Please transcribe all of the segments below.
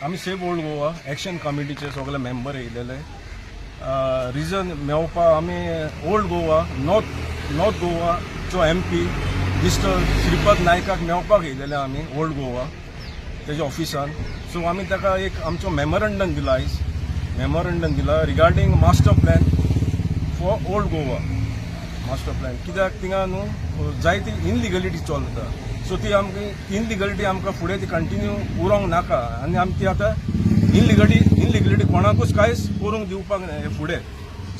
आमी save old Goa action कमिटीचे सगळे मेंबर येयलेले रिजन मेळोवपा आमी ओल्ड गोवा नॉर्थ गोवाचो MP मिस्टर श्रीपद नायकाक मेळोवपाक येयलेले आमी ओल्ड गोवा तेज्या ऑफिसान. सो आमी ताका एक आमचो मेमोरंडम दिला आयज मेमोरंडम दिला regarding master plan for old Goa. Master plan कित्याक थिंगा न्हू जायती इनलिगलिटी चलता. सो ती आमकां इनलिगलिटी आमकां फुडें ती कंटिन्यू उरोंक नाका आनी आमी ती आतां इनलिगलिटी कोणाकूच कांयच करूंक दिवपाक फुडें.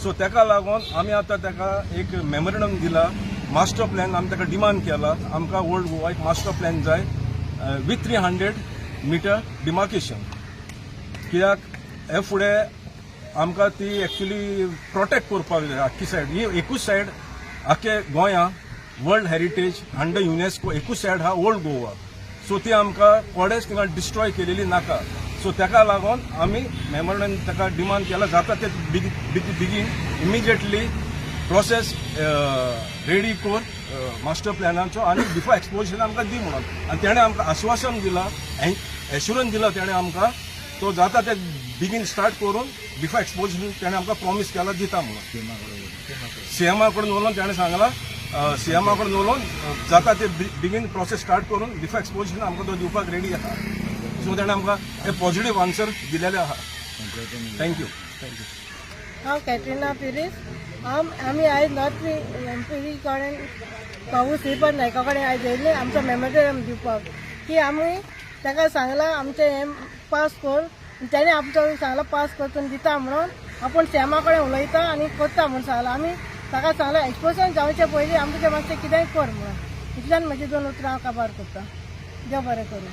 सो ताका लागून आमी आतां ताका एक मेमोरंडम दिला मास्टर प्लॅन आमी ताका डिमांड केला आमकां ओल्ड गोवा एक मास्टर प्लॅन जाय विथ 300 मीटर डिमार्केशन. कित्याक हे फुडें आमकां ती एक्चुली प्रोटेक्ट करपाक जाय आख्खी सायड. ही एकूच सायड आख्खे गोंया वर्ल्ड हेरिटेज अंडर युनेस्को एकूच सायड हा ओल्ड गोवा. सो ती आमकां कोडेच थिंगा डिस्ट्रॉय केलेली नाका. सो ताका लागून आमी मेमोरंडम ताका डिमांड केला जाता ते बेगीन इमिजिएटली प्रोसेस रेडी कर मास्टर प्लॅनाचो आनी बिफोर एक्सपोजिशन आमकां दी म्हणून. आनी तेणें आमकां आश्वासन दिलां एश्युरन्स दिला तेणें आमकां तो जाता ते बेगीन स्टार्ट करून बिफोर एक्सपोजिशन तेणें आमकां प्रॉमिस केला दिता म्हणून. सीएमा कडेन उलोवन तेणें सांगलां सीएमा कडेन उलोवन जाता ते बेगीन प्रोसेस स्टार्ट करून बिफोर एक्सपोजिशन आमकां तो दिवपाक रेडी आहा. सो तेणें आमकां हे पॉझिटिव्ह आन्सर दिलेले आहा. थँक्यू. हांव कॅटरिना पिरीस. आमी आयज नॉर्थ MP कडेन भाऊ श्रीपद नायका कडेन आयज येयल्ली आमचो मेमोरंडम दिवपाक की आमी ताका सांगलां आमचें हें पास कर. तेणें आमचो सांगलां पास करतून दिता म्हणून आपूण सीएमा कडेन उलयता आनी करता म्हणून सांगलां. आमी ताका सांगलां एक्सपोजिशन जावचे पयलीं आमचें मातशें कितेंय कर म्हणून. इतल्यान म्हजी 2 उतरां हांव काबार करता. देव बरें करूं.